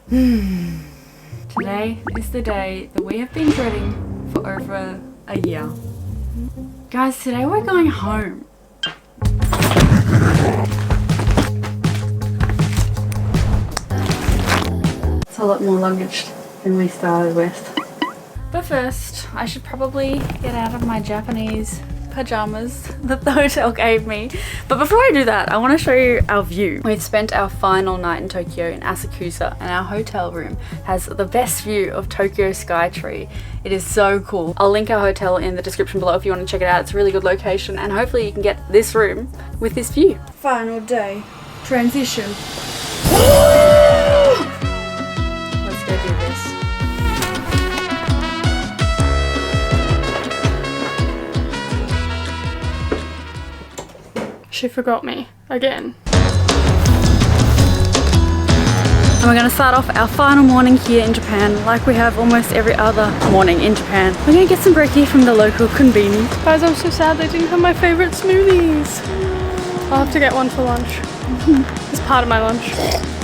Today is the day that we have been dreading for over a year. Guys, today we're going home. It's a lot more luggage than we started with. But first, I should probably get out of my Japanese pajamas that the hotel gave me. But before I do that, I want to show you our view. We've spent our final night in Tokyo in Asakusa, and our hotel room has the best view of Tokyo Sky Tree. It is so cool. I'll link our hotel in the description below if you want to check it out. It's a really good location, and hopefully you can get this room with this view. Final day. Transition. Let's go do this. She forgot me again. And we're going to start off our final morning here in Japan, like we have almost every other morning in Japan. We're going to get some brekkie from the local konbini. Guys, I'm so sad they didn't have my favorite smoothies. I'll have to get one for lunch. It's part of my lunch.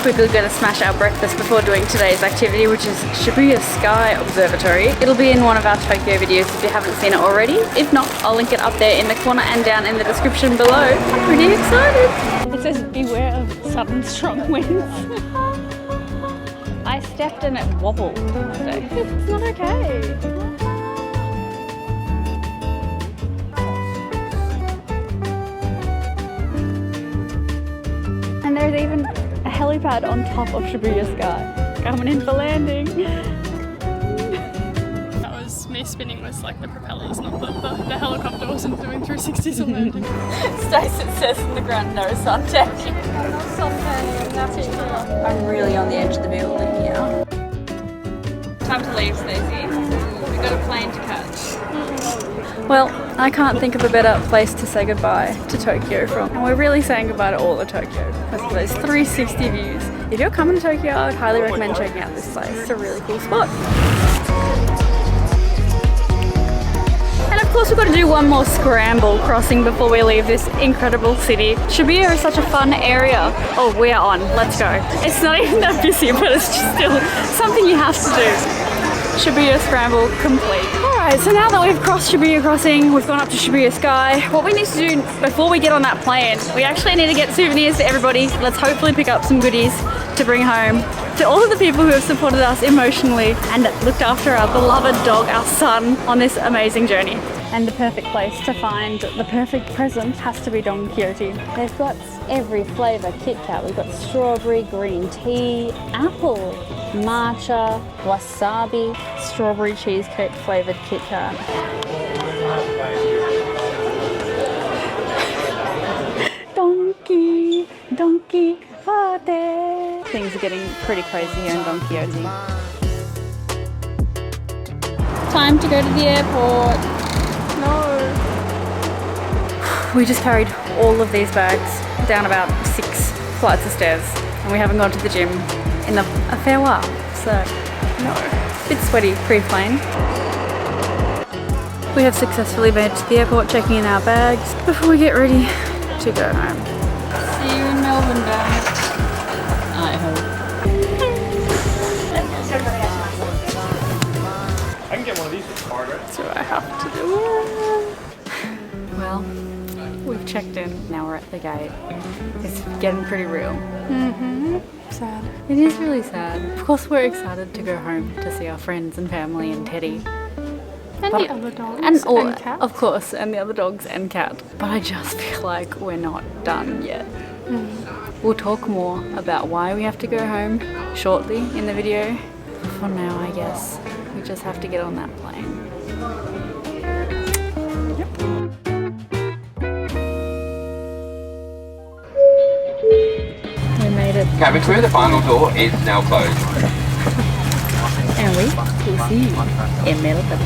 Quickly going to smash our breakfast before doing today's activity, which is Shibuya Sky Observatory. It'll be in one of our Tokyo videos if you haven't seen it already. If not, I'll link it up there in the corner and down in the description below. I'm pretty excited. It says beware of sudden strong winds. I stepped and it wobbled today. It's not okay. And there's even a helipad on top of Shibuya Sky. Coming in for landing. That was me spinning with like the propellers, not the helicopter wasn't doing 360s on landing. Stacey says in the ground, no suntan. I'm really on the edge of the building here. Time to leave, Stacey. We've got a plane to catch. Well, I can't think of a better place to say goodbye to Tokyo from. And we're really saying goodbye to all of Tokyo because of those 360 views. If you're coming to Tokyo, I would highly recommend checking out this place. It's a really cool spot. And of course we've got to do one more scramble crossing before we leave this incredible city. Shibuya is such a fun area. Oh, we are on. Let's go. It's not even that busy, but it's just still something you have to do. Shibuya Scramble complete. Alright, so now that we've crossed Shibuya Crossing, we've gone up to Shibuya Sky, what we need to do before we get on that plane, we actually need to get souvenirs for everybody. Let's hopefully pick up some goodies to bring home to all of the people who have supported us emotionally and looked after our beloved dog, our son, on this amazing journey. And the perfect place to find the perfect present has to be Don Quixote. They've got every flavour Kit Kat. We've got strawberry, green tea, apple, matcha, wasabi, strawberry cheesecake flavoured Kit Kat. Donkey, donkey, party. Things are getting pretty crazy here in Don Quixote. Time to go to the airport. No. We just carried all of these bags down about 6 flights of stairs, and we haven't gone to the gym in a fair while, so no. Bit sweaty pre-plane. We have successfully made it to the airport, checking in our bags before we get ready to go home. See you in Melbourne, guys. I hope. I can get one of these with card, right? So I have to do it. Well, we've checked in. Now we're at the gate. It's getting pretty real. Sad. It is really sad. Of course we're excited to go home to see our friends and family and Teddy. And the other dogs and cat. Of course, and the other dogs and cat. But I just feel like we're not done yet. We'll talk more about why we have to go home shortly in the video. For now, I guess we just have to get on that plane. We made it. Cabin crew, the final door is now closed. And we will see you in Melbourne.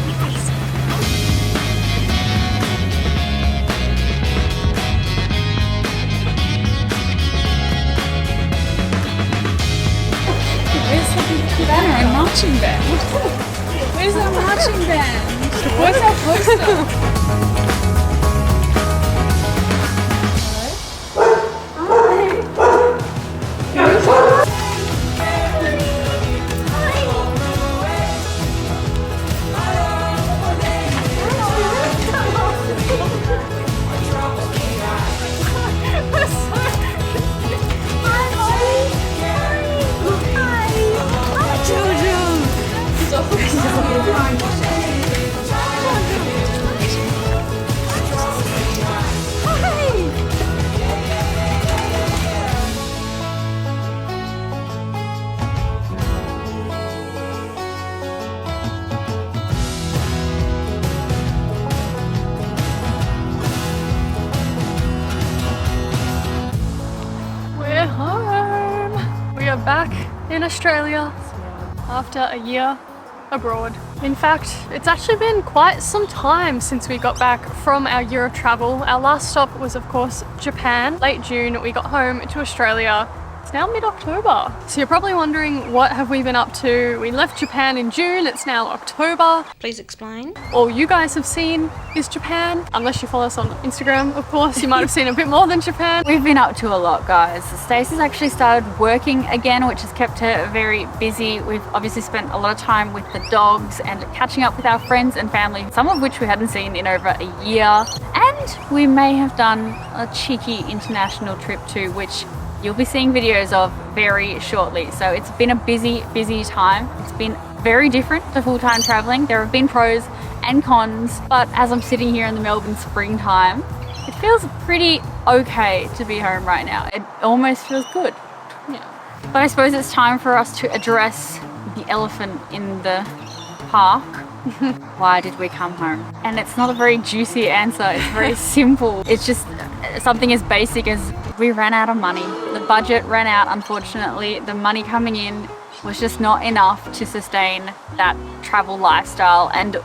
Where's the banner and marching band? Where's our marching band? Where's our poster? Australia after a year abroad. In fact, it's actually been quite some time since we got back from our year of travel. Our last stop was, of course, Japan. Late June, we got home to Australia. It's now mid-October. So you're probably wondering, what have we been up to? We left Japan in June, it's now October. Please explain. All you guys have seen is Japan. Unless you follow us on Instagram, of course, you might have seen a bit more than Japan. We've been up to a lot, guys. Stacey's actually started working again, which has kept her very busy. We've obviously spent a lot of time with the dogs and catching up with our friends and family, some of which we hadn't seen in over a year. And we may have done a cheeky international trip too, which you'll be seeing videos of very shortly. So it's been a busy time. It's been very different to full-time traveling. There have been pros and cons, but as I'm sitting here in the Melbourne springtime, it feels pretty okay to be home right now. It almost feels good. Yeah. But I suppose it's time for us to address the elephant in the park. Why did we come home? And it's not a very juicy answer. It's very simple. It's just something as basic as we ran out of money. The budget ran out, unfortunately. The money coming in was just not enough to sustain that travel lifestyle, and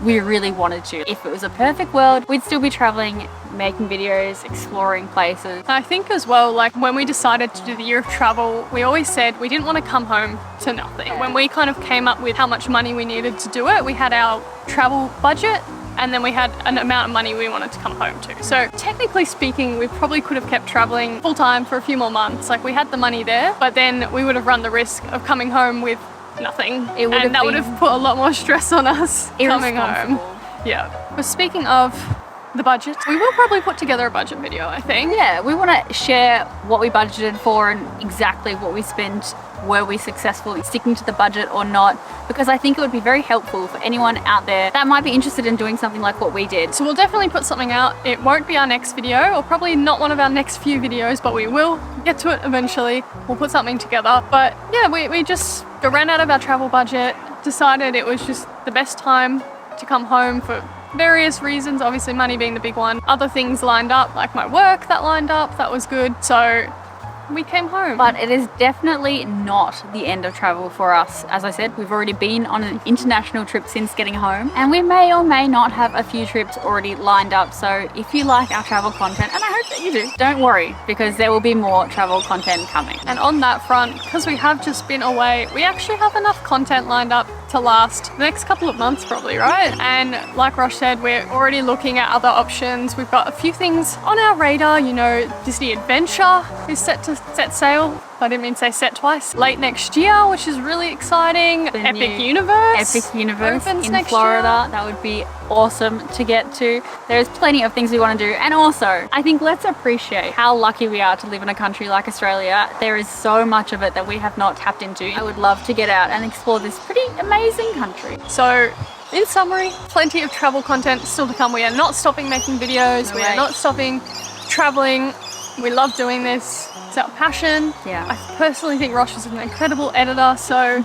we really wanted to. If it was a perfect world, we'd still be traveling, making videos, exploring places. I think as well, like when we decided to do the year of travel, we always said we didn't want to come home to nothing. When we kind of came up with how much money we needed to do it, we had our travel budget, and then we had an amount of money we wanted to come home to. So technically speaking, we probably could have kept traveling full time for a few more months. Like we had the money there, but then we would have run the risk of coming home with nothing. And that would have put a lot more stress on us coming home. Yeah. But speaking of the budget, we will probably put together a budget video, I think. Yeah, we want to share what we budgeted for and exactly what we spent. Were we successful in sticking to the budget or not? Because I think it would be very helpful for anyone out there that might be interested in doing something like what we did. So we'll definitely put something out. It won't be our next video, or probably not one of our next few videos, but we will get to it eventually. We'll put something together. But yeah, we just ran out of our travel budget, decided it was just the best time to come home for various reasons, obviously money being the big one. Other things lined up, like my work that lined up, that was good. So we came home. But it is definitely not the end of travel for us. As I said, we've already been on an international trip since getting home, and we may or may not have a few trips already lined up. So if you like our travel content, and I hope that you do, don't worry, because there will be more travel content coming. And on that front, because we have just been away, we actually have enough content lined up to last the next couple of months probably, right? And like Rosh said, we're already looking at other options. We've got a few things on our radar. You know, Disney Adventure is set to set sail. I didn't mean to say set twice. Late next year, which is really exciting. The Epic new Universe. Epic Universe opens in next Florida. year. That would be awesome to get to. There's plenty of things we want to do. And also, I think let's appreciate how lucky we are to live in a country like Australia. There is so much of it that we have not tapped into. I would love to get out and explore this pretty amazing country. So in summary, plenty of travel content still to come. We are not stopping making videos. No we way. are not stopping traveling. We love doing this. It's our passion. Yeah. I personally think Rosh is an incredible editor, so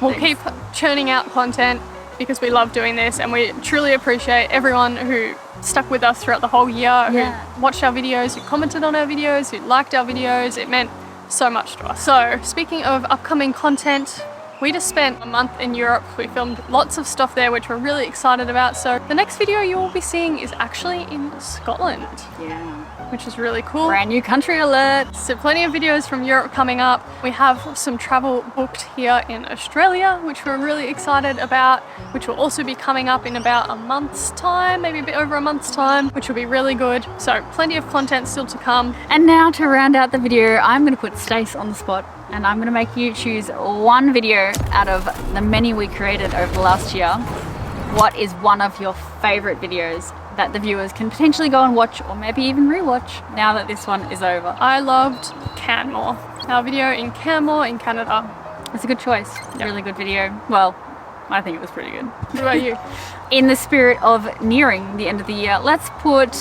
we'll keep churning out content because we love doing this, and we truly appreciate everyone who stuck with us throughout the whole year, who watched our videos, who commented on our videos, who liked our videos. It meant so much to us. So speaking of upcoming content, we just spent a month in Europe. We filmed lots of stuff there, which we're really excited about. So the next video you will be seeing is actually in Scotland. Yeah. Which is really cool. Brand new country alert. So plenty of videos from Europe coming up. We have some travel booked here in Australia, which we're really excited about, which will also be coming up in about a month's time, maybe a bit over a month's time, which will be really good. So plenty of content still to come. And now to round out the video, I'm going to put Stacey on the spot, and I'm going to make you choose one video out of the many we created over the last year. What is one of your favorite videos that the viewers can potentially go and watch, or maybe even rewatch now that this one is over? I loved Canmore, our video in Canmore in Canada. It's a good choice. Really good video. Well, I think it was pretty good. What about you? In the spirit of nearing the end of the year, let's put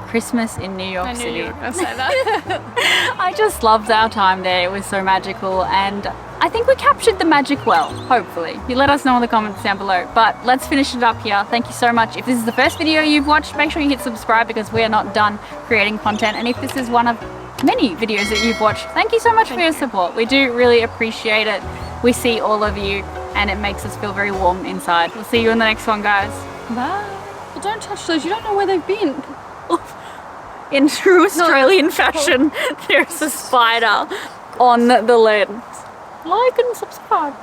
Christmas in New York City. I knew you were going to say that. I just loved our time there. It was so magical, and I think we captured the magic well, hopefully. You let us know in the comments down below. But let's finish it up here. Thank you so much. If this is the first video you've watched, make sure you hit subscribe because we are not done creating content. And if this is one of many videos that you've watched. Thank you so much for your support. We do really appreciate it. We see all of you and it makes us feel very warm inside. We'll see you in the next one, guys. Bye. Well, don't touch those. You don't know where they've been. In true Australian fashion, there's a spider on the lens. Like and subscribe.